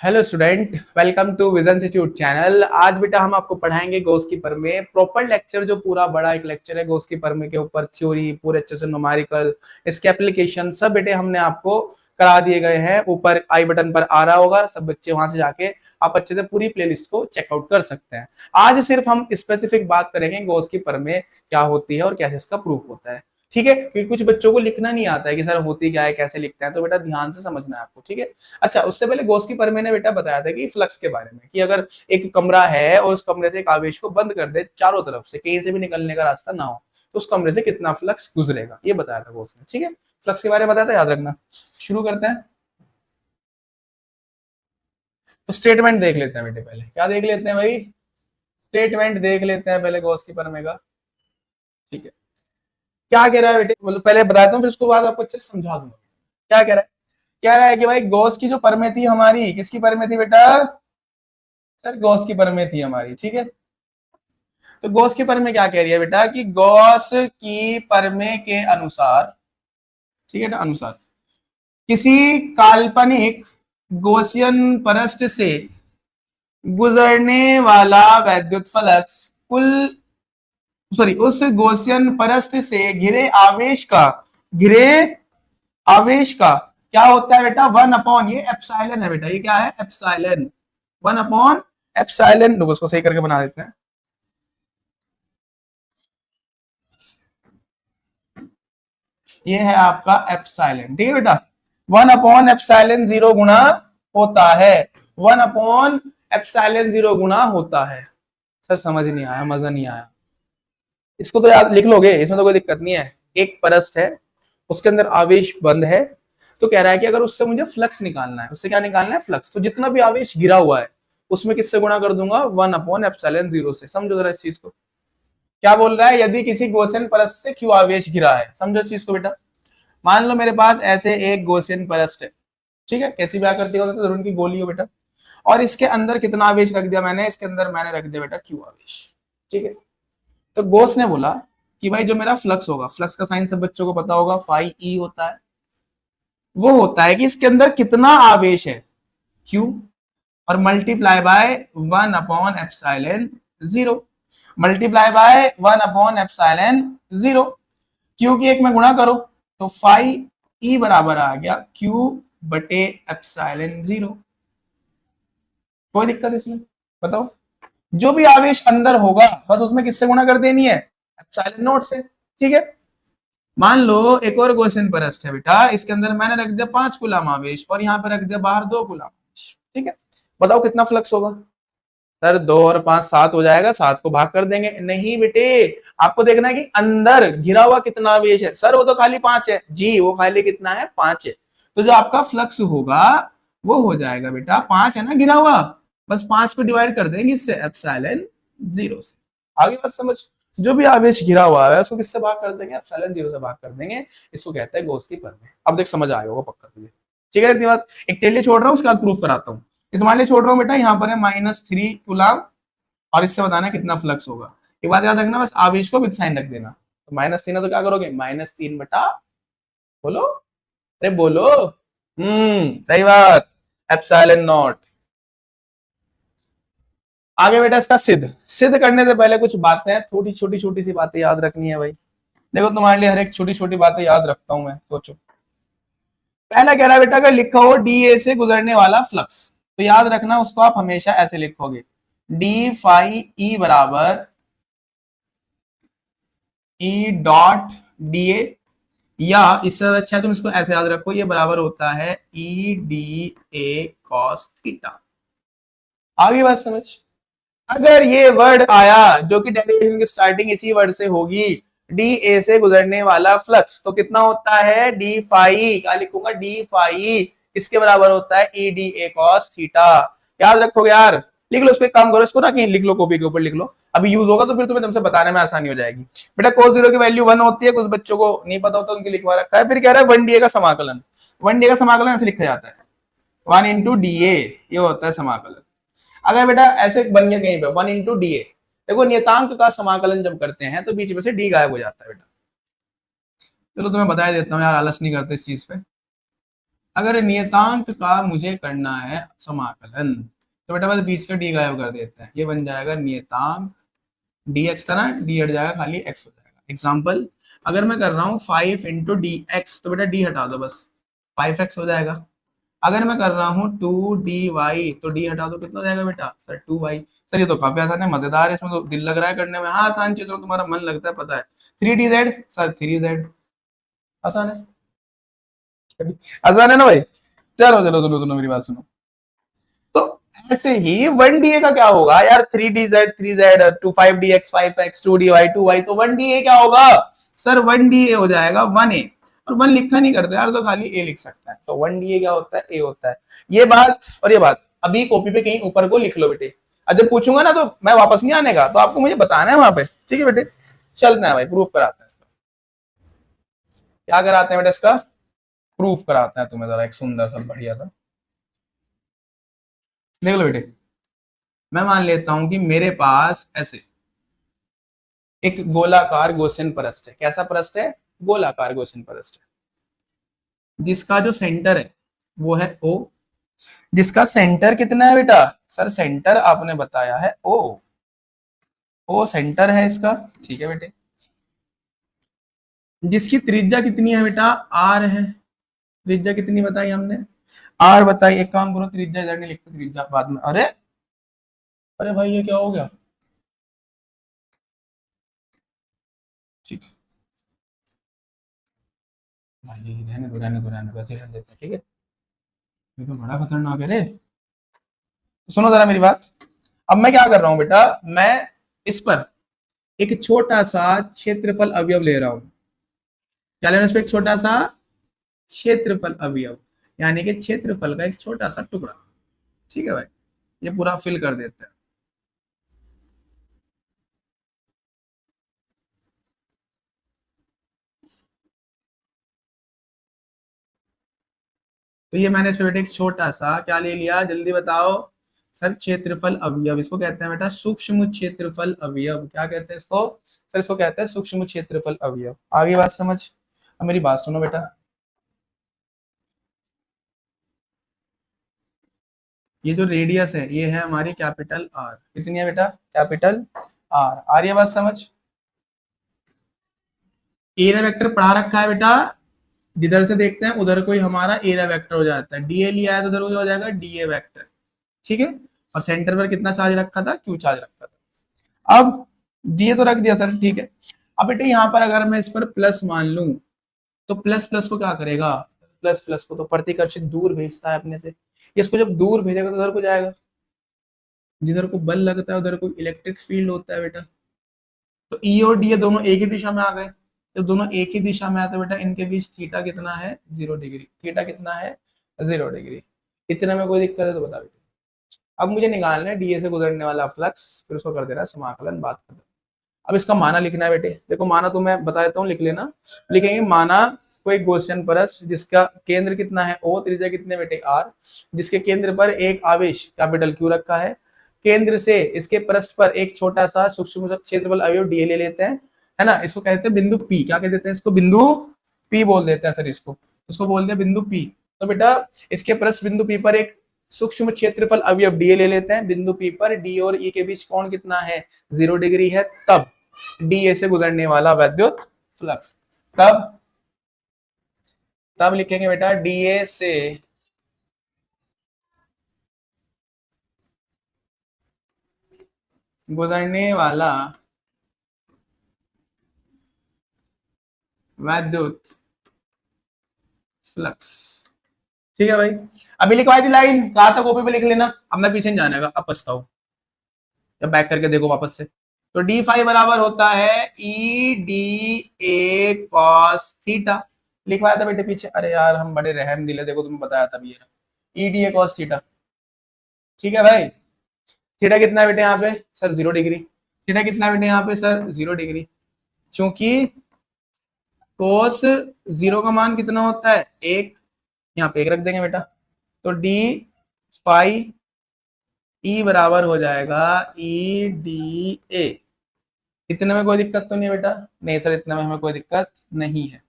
Hello student, welcome to Vision Institute channel. आज बेटा हम आपको पढ़ाएंगे गॉस की प्रमेय। प्रॉपर लेक्चर जो पूरा बड़ा एक लेक्चर है गॉस की प्रमेय के ऊपर, थ्योरी पूरे अच्छे से, न्यूमेरिकल, इसके एप्लीकेशन सब बेटे हमने आपको करा दिए गए हैं। ऊपर आई बटन पर आ रहा होगा, सब बच्चे वहां से जाके आप अच्छे से पूरी प्लेलिस्ट को चेकआउट कर सकते हैं। आज सिर्फ हम स्पेसिफिक बात करेंगे गॉस की प्रमेय क्या होती है और कैसे इसका प्रूफ होता है। ठीक है, क्योंकि कुछ बच्चों को लिखना नहीं आता है कि सर होती क्या है, कैसे लिखते हैं, तो बेटा ध्यान से समझना है आपको। ठीक है। अच्छा, उससे पहले गॉस की प्रमेय ने बेटा बताया था कि फ्लक्स के बारे में, कि अगर एक कमरा है और उस कमरे से एक आवेश को बंद कर दे, चारों तरफ से कहीं से भी निकलने का रास्ता ना हो, तो उस कमरे से कितना फ्लक्स गुजरेगा, ये बताया था गॉस ने। ठीक है, फ्लक्स के बारे में बताया था, याद रखना। शुरू करते हैं। तो स्टेटमेंट देख लेते हैं बेटे, पहले क्या देख लेते हैं भाई, स्टेटमेंट देख लेते हैं पहले गॉस की प्रमेय का। ठीक है, क्या कह रहा है बेटे, मतलब पहले बताता हूँ फिर उसके बाद आपको अच्छे से समझा दूंगा। क्या कह रहा है, कह रहा है कि भाई गॉस की जो प्रमेय थी हमारी, किसकी प्रमेय थी बेटा, सर गॉस की प्रमेय थी हमारी। ठीक है, तो गॉस की प्रमेय क्या कह रही है बेटा, कि गॉस की प्रमेय के अनुसार, ठीक है ना, अनुसार किसी काल्पनिक गॉसियन पृष्ठ से गुजरने वाला वैद्युत फ्लक्स कुल, सॉरी, उस गॉसियन पृष्ठ से घिरे आवेश का क्या होता है बेटा, वन अपॉन, ये एप्सिलॉन है बेटा, ये क्या है, एप्सिलॉन, वन अपॉन एप्सिलॉन। उसको सही करके बना देते हैं। ये है आपका एप्सिलॉन। ठीक है बेटा, वन अपॉन एप्सिलॉन जीरो गुना होता है, वन अपॉन एप्सिलॉन जीरो गुना होता है। सर समझ नहीं आया, मजा नहीं आया, इसको तो याद लिख लोगे, इसमें तो कोई दिक्कत नहीं है। एक परस्ट है, उसके अंदर आवेश बंद है, तो कह रहा है कि अगर उससे मुझे फ्लक्स निकालना है, उससे क्या निकालना है, फ्लक्स, तो जितना भी आवेश गिरा हुआ है उसमें किससे गुणा कर दूंगा, वन अपॉन एप्सिलॉन जीरो से। समझो जरा इस चीज को, क्या बोल रहा है, यदि किसी गॉसियन परस्ट से क्यू आवेश गिरा है, समझो इस चीज को बेटा। मान लो मेरे पास ऐसे एक गॉसियन परस्ट है, ठीक है, कैसी भी आकृति हो, तो जरूर की गोली हो बेटा, और इसके अंदर कितना आवेश रख दिया मैंने, इसके अंदर मैंने रख दिया बेटा क्यू आवेश। ठीक है, तो गॉस ने बोला कि भाई जो मेरा फ्लक्स होगा, फ्लक्स का साइन सब बच्चों को पता होगा, फाई ई होता है, वो होता है कि इसके अंदर कितना आवेश है, क्यू, और multiply by one upon epsilon zero, multiply by one upon epsilon zero, Q की एक में गुणा करो, तो फाई ई बराबर आ गया क्यू बटे एप्सिलॉन जीरो। कोई दिक्कत इसमें, बताओ। जो भी आवेश अंदर होगा बस उसमें किससे गुणा कर देनी है, एप्सिलॉन नॉट से। ठीक है, मान लो एक और क्वेश्चन परस्ट है बेटा, इसके अंदर मैंने रख दिया 5 कूलम आवेश और यहाँ पे रख दिया बाहर 2 कूलम आवेश। ठीक है, बताओ कितना फ्लक्स होगा। सर 2 और 5 7 हो जाएगा, 7 को भाग कर देंगे, नहीं बेटे, आपको देखना है कि अंदर घिरा हुआ कितना आवेश है। सर वो तो खाली 5 है जी, वो खाली कितना है, 5 है, तो जो आपका फ्लक्स होगा वो हो जाएगा बेटा, 5 है ना घिरा हुआ, बस 5 को डिवाइड कर देंगे इससे, एप्सिलॉन जीरो से। आगे बात समझ, जो भी आवेश घिरा हुआ है उसको किससे भाग कर देंगे, एप्सिलॉन जीरो से भाग कर देंगे। इसको कहते हैं गॉस की प्रमेय। अब देख समझ आएगा पक्का तुझे। ठीक है, इतनी बात एक तेरे लिए छोड़ रहा हूँ, उसके बाद प्रूफ कराता हूँ। ये तुम्हारे लिए छोड़ रहा हूँ बेटा, यहाँ पर है -3 कूलम, और इससे बताना कितना फ्लक्स होगा। एक बात याद रखना, बस आवेश को विद साइन रख देना। तो -3 है तो क्या करोगे, -3 बटा, बोलो, अरे बोलो, सही बात, एप्सिलॉन नॉट। आगे बेटा इसका सिद्ध करने से पहले कुछ बातें, थोड़ी छोटी छोटी सी बातें याद रखनी है भाई। देखो तुम्हारे लिए हर एक छोटी छोटी बातें याद रखता हूं मैं, सोचो। पहला कह रहा है बेटा, अगर लिखा हो डी ए से गुजरने वाला फ्लक्स, तो याद रखना उसको आप हमेशा ऐसे लिखोगे, डी फाई ई बराबर ई डॉट डी ए, या इससे अच्छा है तुम इसको ऐसे याद रखो, ये बराबर होता है E D A cos theta. आगे बात समझ, अगर ये वर्ड आया जो कि डेरिवेशन की स्टार्टिंग इसी वर्ड से होगी, डी ए से गुजरने वाला फ्लक्स, तो कितना होता है, डी फाई, क्या लिखूंगा, डी फाई, इसके बराबर होता है E D A cos theta. याद रखोगे यार, लिख लो, इसको एक काम करो, इसको ना कहीं लिख लो, कॉपी के ऊपर लिख लो, अभी यूज होगा तो फिर तुम्हें तुमसे बताने में आसानी हो जाएगी। बेटा कोस जीरो की वैल्यू 1 होती है, कुछ बच्चों को नहीं पता होता, उनकी लिखवा रखा है। फिर कह रहा है 1 डी ए का समाकलन, 1 डी ए का समाकलन ऐसे लिखा जाता है, 1 इंटू डी ए, ये होता है समाकलन। अगर बेटा ऐसे बन गया कहीं पे 1 इंटू डी ए, देखो नियतांक का समाकलन जब करते हैं तो बीच में से डी गायब हो जाता है बेटा। चलो तुम्हें बता देता हूँ यार, आलस नहीं करते इस चीज पे। अगर नियतांक का मुझे करना है समाकलन, तो बेटा बस बीच का डी गायब कर देते हैं, ये बन जाएगा नियतांक डी एक्स था ना, डी हट जाएगा, खाली एक्स हो जाएगा। एग्जाम्पल, अगर मैं कर रहा हूँ 5 इंटू डी एक्स, तो बेटा डी हटा दो बस, 5x हो जाएगा। अगर मैं कर रहा हूँ 2dy, तो डी हटा दो, कितना हो जाएगा बेटा सर 2y। सर ये तो काफी आसान है, मजेदार है, इसमें तो दिल लग रहा है करने में। हाँ आसान चीजों में तुम्हारा मन लगता है, पता है। 3dz सर 3z, आसान है, आसान है ना भाई। चलो चलो सुनो सुनो मेरी बात सुनो। तो ऐसे ही 1dA का क्या होगा यार, 3dz 3z, 5dx 5x, 2dy 2y, तो 1dA क्या होगा सर, 1dA हो जाएगा 1a। और 1 लिखा नहीं करते यार, तो खाली a लिख सकता है, तो 1dA क्या होता है, a होता है। ये बात और ये बात अभी कॉपी पे कहीं ऊपर को लिख लो बेटे, और जब पूछूंगा ना तो मैं वापस नहीं आने का, तो आपको मुझे बताना है वहां पे, ठीक है बेटे। चलते हैं भाई, प्रूफ कराते हैं इसका। क्या कराते हैं बेटा इसका, प्रूफ कराते हैं तुम्हें, जरा एक सुंदर सा बढ़िया सा देख लो बेटे। मैं मान लेता हूं कि मेरे पास ऐसे एक गोलाकार गोसेन परस्ट है। कैसा परस्ट है, गोलाकार गोसेन परस्ट है, जिसका जो सेंटर है वो है ओ। जिसका सेंटर कितना है बेटा, सर सेंटर आपने बताया है ओ, ओ सेंटर है इसका, ठीक है बेटे। जिसकी त्रिज्या कितनी है बेटा, आर है। त्रिज्या कितनी बताई हमने, आर बताई। एक काम करो, त्रिज्या इधर नहीं लिखते, त्रिज्या बाद में। अरे अरे भाई ये क्या हो गया, ठीक है भाई, रहने दो रहने दो रहने दो, ऐसे रहने देते हैं, ठीक है। ये तो बड़ा खतरनाक है रे। सुनो जरा मेरी बात। अब मैं क्या कर रहा हूं बेटा, मैं इस पर एक छोटा सा क्षेत्रफल अवयव ले रहा हूं। क्या लेना, इस पर एक छोटा सा क्षेत्रफल अवयव, यानी कि क्षेत्रफल का एक छोटा सा टुकड़ा, ठीक है भाई। ये पूरा फिल कर देते हैं। तो ये मैंने इस पे बेटे एक छोटा सा क्या ले लिया, जल्दी बताओ सर, क्षेत्रफल अवयव। इसको कहते हैं बेटा सूक्ष्म क्षेत्रफल अवयव। क्या कहते हैं इसको सर, इसको कहते हैं सूक्ष्म क्षेत्रफल अवयव। आगे बात समझ। अब मेरी बात सुनो बेटा, ये जो रेडियस है ये है हमारी कैपिटल आर। कितनी है बेटा, कैपिटल आर। आ रही है बात समझ। एरिया वेक्टर पढ़ा रखा है बेटा, जिधर से देखते हैं उधर कोई हमारा एरिया वेक्टर हो जाता है। डीए लिया है तो उधर कोई हो जाएगा डीए वेक्टर, ठीक है। और सेंटर पर कितना चार्ज रखा था, क्यू चार्ज रखा था। अब डीए तो रख दिया सर, ठीक है। अब बेटे यहाँ पर अगर मैं इस पर प्लस मान लूं, तो प्लस प्लस को क्या करेगा, प्लस प्लस को तो प्रतिकर्षित दूर भेजता है अपने से। इसको जब दूर भेजेगा तो उधर को जाएगा, जिधर को बल लगता है उधर को इलेक्ट्रिक फील्ड होता है बेटा। तो ई और डी दोनों एक ही दिशा में आ गए। जब दोनों एक ही दिशा में आते बेटा, इनके बीच थीटा कितना है, 0 डिग्री। थीटा कितना है, 0 डिग्री। इतने में कोई दिक्कत है तो बता बेटे। अब मुझे निकालना है डीए से गुजरने वाला फ्लक्स, फिर उसको कर देना समाकलन, बात कर। अब इसका माना लिखना है बेटे। देखो माना तो मैं बता देता हूँ, लिख लेना। लिखेंगे माना कोई गोशन परस जिसका केंद्र कितना है ओ, त्रिज्या कितने बेटे आर, जिसके केंद्र पर एक आवेश कैपिटल क्यू रखा है। केंद्र से इसके पृष्ठ पर एक छोटा सा सूक्ष्म क्षेत्रफल अवयव डी ले लेते हैं, है ना। इसको कहते हैं बिंदु पी। क्या कहते हैं इसको, बिंदु पी बोल देते हैं सर इसको। उसको बोलते हैं बिंदु पी। तो बेटा इसके पृष्ठ बिंदु पी पर एक सूक्ष्म क्षेत्रफल अवयव डी ले लेते हैं। बिंदु पी पर डी और ई के बीच कोण कितना है, 0 डिग्री है। तब डीए से गुजरने वाला वैद्युत फ्लक्स, तब तब लिखेंगे बेटा डीए से गुजरने वाला वैद्युत फ्लक्स, ठीक है भाई। अभी लिखवाई थी लाइन, कहा था कॉपी पे लिख लेना। अब मैं पीछे नहीं जाने का, अब पछताओ जब बैक करके देखो वापस से। तो डी फाइव बराबर होता है E D A cos theta. लिखवाया था बेटे पीछे, अरे यार हम बड़े रहम दिले, देखो तुम्हें बताया था भी E D A cos theta, ठीक है भाई। थीटा कितना है बेटे यहाँ पे सर, 0 डिग्री। थीटा कितना है बेटे यहाँ पे सर, 0 डिग्री। क्योंकि कोस जीरो का मान कितना होता है, 1। यहाँ पे 1 रख देंगे बेटा। तो डी फाइव ई बराबर हो जाएगा ई डी ए। इतने में कोई दिक्कत तो नहीं है बेटा, नहीं सर इतने में हमें कोई दिक्कत नहीं है,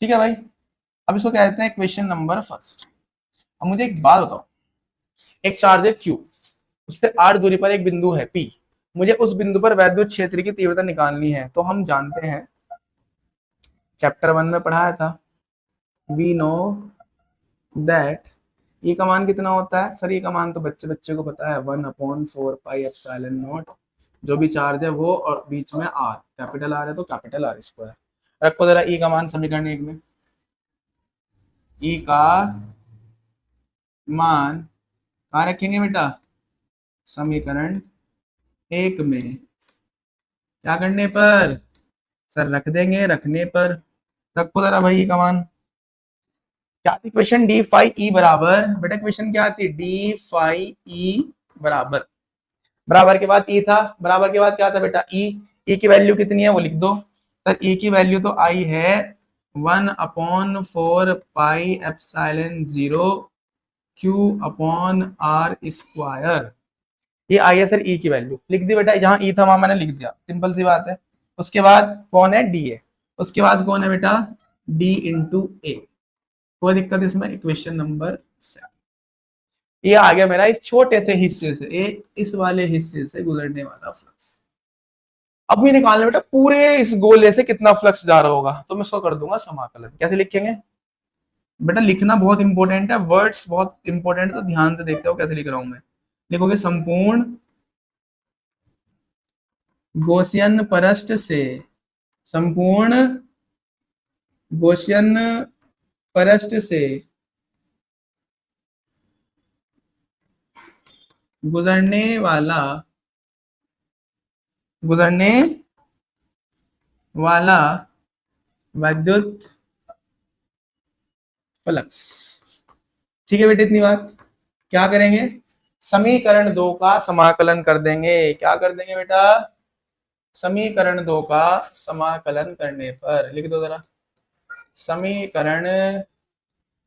ठीक है भाई। अब इसको क्या देते हैं, क्वेश्चन नंबर फर्स्ट। अब मुझे एक बात बताओ, एक चार्ज है Q, उस पर r दूरी पर एक बिंदु है P, मुझे उस बिंदु पर वैद्युत क्षेत्र की तीव्रता निकालनी है। तो हम जानते हैं, चैप्टर 1 में पढ़ाया था, वी नो दैट ई का मान कितना होता है। सर ई का मान तो बच्चे बच्चे को पता है, 1/4πε0, जो भी चार्ज है वो और बीच में आर, कैपिटल आर है तो कैपिटल आर स्क्वायर। रखो जरा ई का मान समीकरण 1 में। ई का मान कहाँ रखेंगे बेटा, समीकरण 1 में। क्या करने पर सर, रख देंगे, रखने पर। रखो जरा भाई ई का मान। क्या थी क्वेश्चन, डी फाई ई बराबर, बेटा क्वेश्चन क्या थी, डी फाई ई बराबर, बराबर के बाद ई था, बराबर के बाद क्या था बेटा ई। ई की वैल्यू कितनी है वो लिख दो। सर ई की वैल्यू तो आई है 1/4πε0 Q/r²। ये आई है सर ई की वैल्यू, लिख दी बेटा, जहां ई था वहां मैंने लिख दिया, सिंपल सी बात है। उसके बाद कौन है, डी है। उसके बाद कौन है बेटा, डी इंटू ए। कोई दिक्कत इसमें, इक्वेशन नंबर 7। ये आ गया मेरा इस छोटे से हिस्से से, इस वाले हिस्से से गुजरने वाला फ्लक्स। अब भी निकालना बेटा पूरे इस गोले से कितना फ्लक्स जा रहा होगा, तो मैं इसको कर दूंगा समाकलन। कैसे लिखेंगे बेटा, लिखना बहुत इंपॉर्टेंट है, वर्ड्स बहुत इंपॉर्टेंट है, तो ध्यान से देखते हो कैसे लिख रहा हूं मैं। लिखोगे संपूर्ण गॉसियन परस्ट से, संपूर्ण गॉसियन परस्ट से गुजरने वाला वैद्युत फ्लक्स। ठीक है बेटे, इतनी बात। क्या करेंगे, समीकरण 2 का समाकलन कर देंगे। क्या कर देंगे बेटा, समीकरण 2 का समाकलन करने पर, लिख दो जरा, समीकरण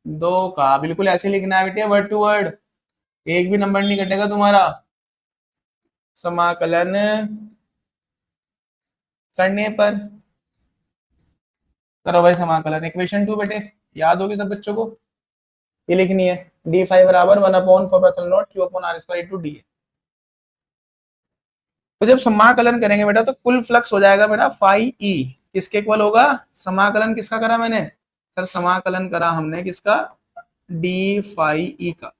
2 का, बिल्कुल ऐसे लिखना है बेटे, वर्ड टू वर्ड, एक भी नंबर नहीं कटेगा तुम्हारा। समाकलन करने पर करो भाई समाकलन। इक्वेशन 2 बेटे याद होगी सब बच्चों को, ये लिखनी है, d5 बराबर 1/4πε0 Q/r² डी। तो जब समाकलन करेंगे बेटा तो कुल फ्लक्स हो जाएगा मेरा फाई ई, किसके इक्वल होगा, समाकलन किसका करा मैंने सर, समाकलन करा हमने किसका, डी फाई ई का।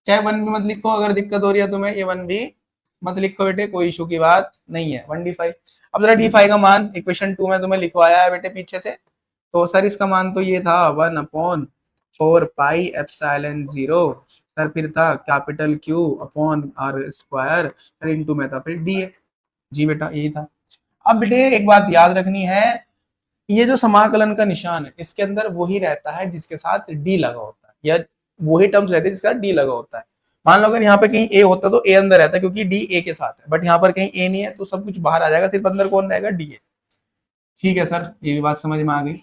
चाहे 1 भी मत लिखो, अगर दिक्कत हो रही है तुम्हें, ये 1 भी मत लिखो बेटे, कोई इशू की बात नहीं है, 1d5। अब जरा d5 का मान इक्वेशन 2 में तुम्हें लिखवाया है बेटे पीछे से, तो सर इसका मान तो ये था 1/4πε0, सर फिर था कैपिटल Q/r², सर इंटू में था फिर डी है। जी बेटा यही था। अब बेटे एक बात याद रखनी है, ये जो समाकलन का निशान है इसके अंदर वही रहता है जिसके साथ डी लगा होता है, या वही टर्म्स रहते हैं जिसका डी लगा होता है। मान लो अगर यहाँ पे कहीं ए होता तो ए अंदर रहता, क्योंकि डी ए के साथ है, बट यहाँ पर कहीं ए नहीं है तो सब कुछ बाहर आ जाएगा, सिर्फ अंदर कौन रहेगा, डी ए। ठीक है सर, ये भी बात समझ में आ गई।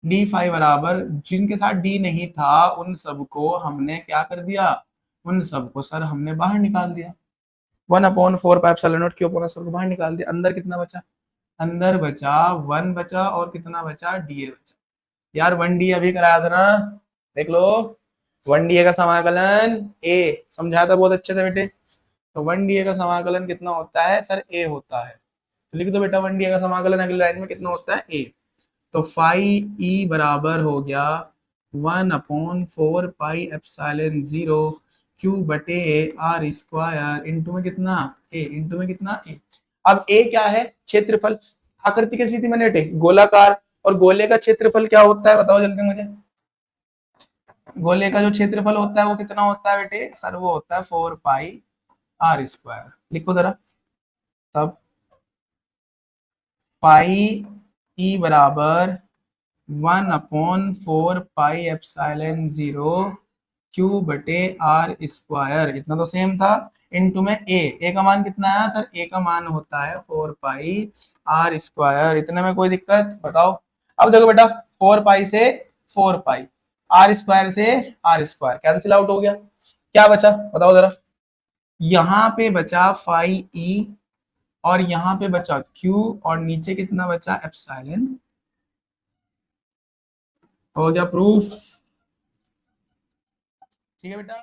d5 बराबर, जिनके साथ डी नहीं था उन सबको हमने क्या कर दिया, उन सबको सर हमने बाहर निकाल दिया, 1/4πε0 Q/r² को बाहर निकाल दिया। अंदर कितना बचा, अंदर बचा 1 बचा, और कितना बचा, डी ए बचा। यार 1d अभी कराया था ना, देख लो, 1d का समाकलन ए समझाया था बहुत अच्छे से बेटे। तो 1d का समाकलन कितना होता है सर, ए होता है। तो लिख दो बेटा 1d का समाकलन अगली लाइन में कितना होता है, ए। तो फाई ई बराबर हो गया 1/4πε0 Q/r² इंटू में कितना, ए, इंटू में कितना, ए। अब ए क्या है, क्षेत्रफल। आकृति कैसी थी मैंने बेटे, गोलाकार, और गोले का क्षेत्रफल क्या होता है बताओ जल्दी मुझे। गोले का जो क्षेत्रफल होता है वो कितना होता है बेटे, सर वो होता है 4πr²। लिखो जरा, तब पाई ई बराबर 1/4πε0 Q/r², इतना तो सेम था, इनटू में ए का मान कितना है सर, ए का मान होता है 4πr²। इतने में कोई दिक्कत बताओ। अब देखो बेटा 4π से 4π, r² से r² कैंसिल आउट हो गया, क्या बचा बताओ जरा। यहां पे बचा फाई ई, और यहां पे बचा Q, और नीचे कितना बचा, एप्सिलॉन। हो गया प्रूफ। ठीक है बेटा।